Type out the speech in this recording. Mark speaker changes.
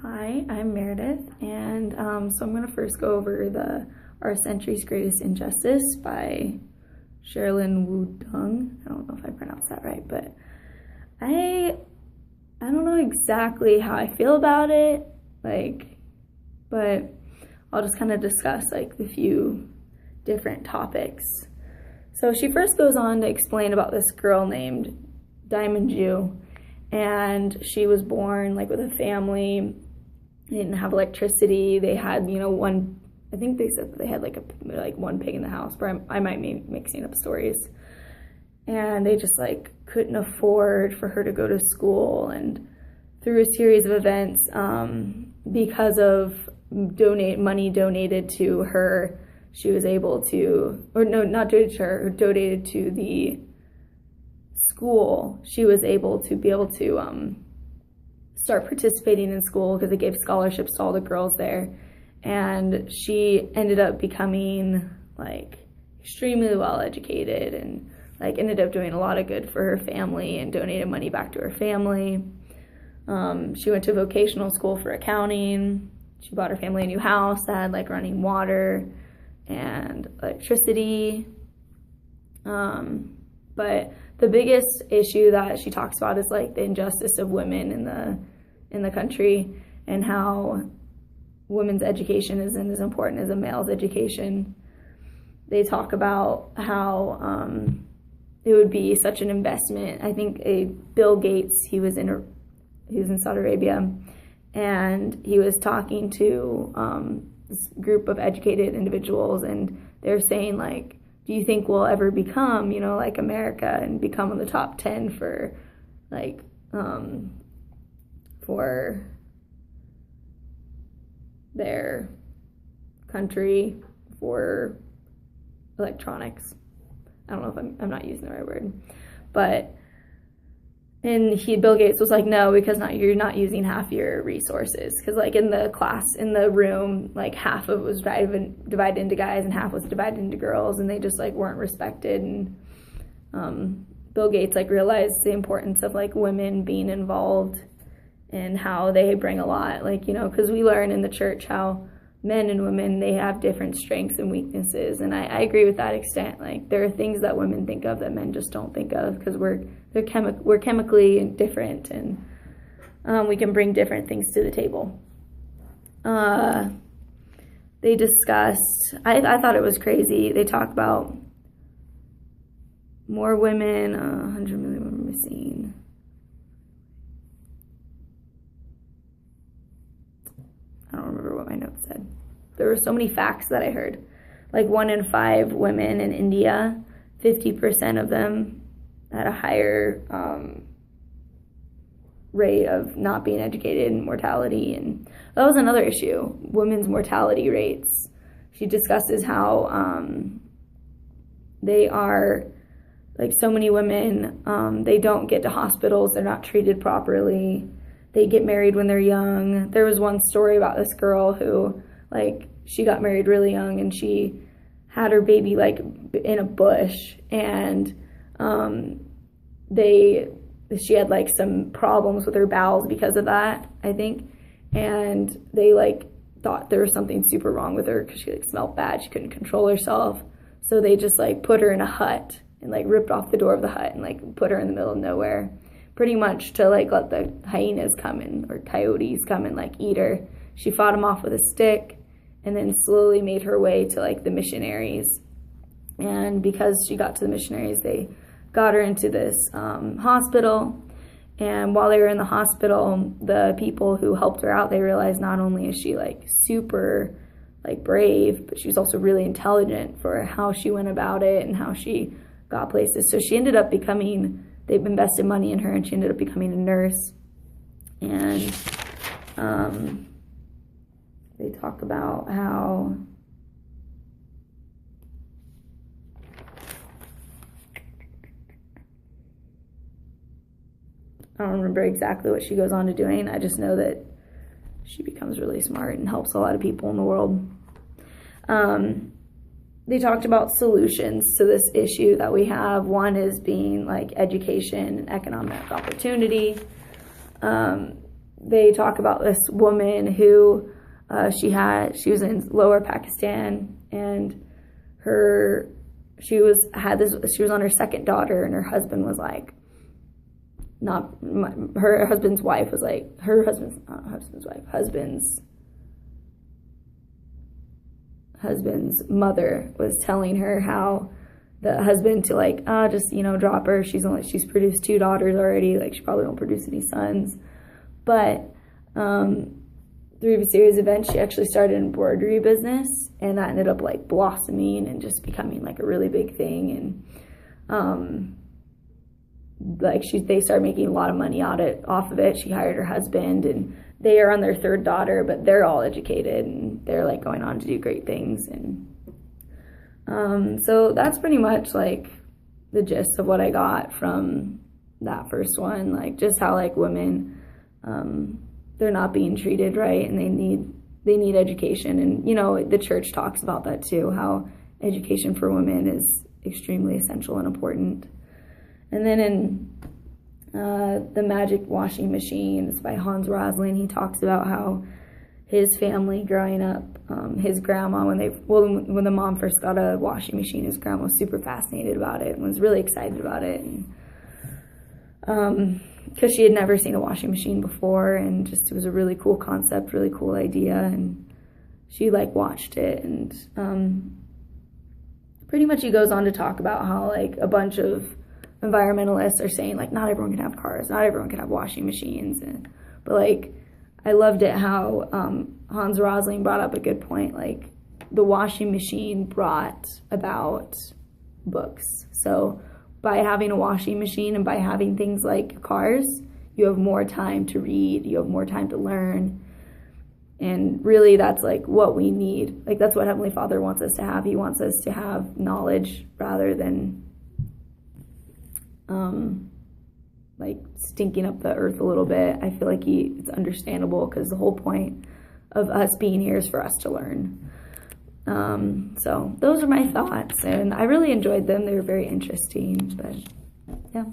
Speaker 1: Hi, I'm Meredith, and so I'm going to first go over Our Century's Greatest Injustice by Sherilyn Wudong. I don't know if I pronounced that right, but I I don't know exactly how I feel about it, but I'll just kind of discuss the few different topics. So she first goes on to explain about this girl named Diamond Ju, and she was born with a family. They didn't have electricity. They had, one. I think they said that they had one pig in the house, but I might be mixing up stories. And they just couldn't afford for her to go to school. And through a series of events, because of money donated to her, she was able to, or no, not donated to her, donated to the school. She was able to start participating in school because they gave scholarships to all the girls there, and she ended up becoming extremely well educated and ended up doing a lot of good for her family and donated money back to her family. She went to vocational school for accounting. She bought her family a new house that had running water and electricity. But the biggest issue that she talks about is the injustice of women in the country, and how women's education isn't as important as a male's education. They talk about how it would be such an investment. I think Bill Gates, he was in Saudi Arabia, and he was talking to this group of educated individuals, and they're saying do you think we'll ever become, like America, and become in the top 10 for their country for electronics? I don't know if I'm not using the right word, but Bill Gates was no, because you're not using half your resources, because in the class, in the room, half of it was divided into guys and half was divided into girls, and they just weren't respected. And Bill Gates realized the importance of women being involved and how they bring a lot, because we learn in the church how men and women, they have different strengths and weaknesses, and I agree with that extent. There are things that women think of that men just don't think of, because we're chemically different, and we can bring different things to the table. They discussed, I thought it was crazy, they talk about more women, 100 million women missing. I don't remember what my notes said. There were so many facts that I heard. 1 in 5 women in India, 50% of them had a higher rate of not being educated and mortality. And that was another issue, women's mortality rates. She discusses how they are, so many women, they don't get to hospitals, they're not treated properly. They get married when they're young. There was one story about this girl who, she got married really young, and she had her baby, in a bush, and she had, some problems with her bowels because of that, I think, and they, thought there was something super wrong with her because she, smelled bad. She couldn't control herself, so they just, put her in a hut and, ripped off the door of the hut and, put her in the middle of nowhere, pretty much to let the hyenas come in, or coyotes come and eat her. She fought them off with a stick, and then slowly made her way to the missionaries. And because she got to the missionaries, they got her into this hospital. And while they were in the hospital, the people who helped her out, they realized not only is she super brave, but she was also really intelligent for how she went about it and how she got places. So she ended up they've invested money in her, and she ended up becoming a nurse. And they talk about how I don't remember exactly what she goes on to doing. I just know that she becomes really smart and helps a lot of people in the world. They talked about solutions to this issue that we have. One is being education and economic opportunity. they talk about this woman who she was in Lower Pakistan, and she was on her second daughter, and her husband's mother was telling her how the husband to just drop her. She's produced 2 daughters already, she probably won't produce any sons. But through a series of events, she actually started an embroidery business, and that ended up blossoming and just becoming a really big thing. And they started making a lot of money off of it. She hired her husband, and they are on their 3rd daughter, but they're all educated, and they're going on to do great things. And so that's pretty much the gist of what I got from that first one, just how women, they're not being treated right, and they need education. And the church talks about that too, how education for women is extremely essential and important. And then in The Magic Washing Machines by Hans Rosling, he talks about how his family growing up, his grandma, when the mom first got a washing machine, his grandma was super fascinated about it and was really excited about it. And because she had never seen a washing machine before, and just it was a really cool concept, really cool idea, and she watched it. And pretty much he goes on to talk about how a bunch of environmentalists are saying not everyone can have cars, not everyone can have washing machines, but I loved it how Hans Rosling brought up a good point. The washing machine brought about books. So by having a washing machine and by having things like cars, you have more time to read, you have more time to learn. And really that's what we need. That's what Heavenly Father wants us to have. He wants us to have knowledge rather than stinking up the earth a little bit. I feel it's understandable, because the whole point of us being here is for us to learn. So those are my thoughts, and I really enjoyed them. They were very interesting, but yeah.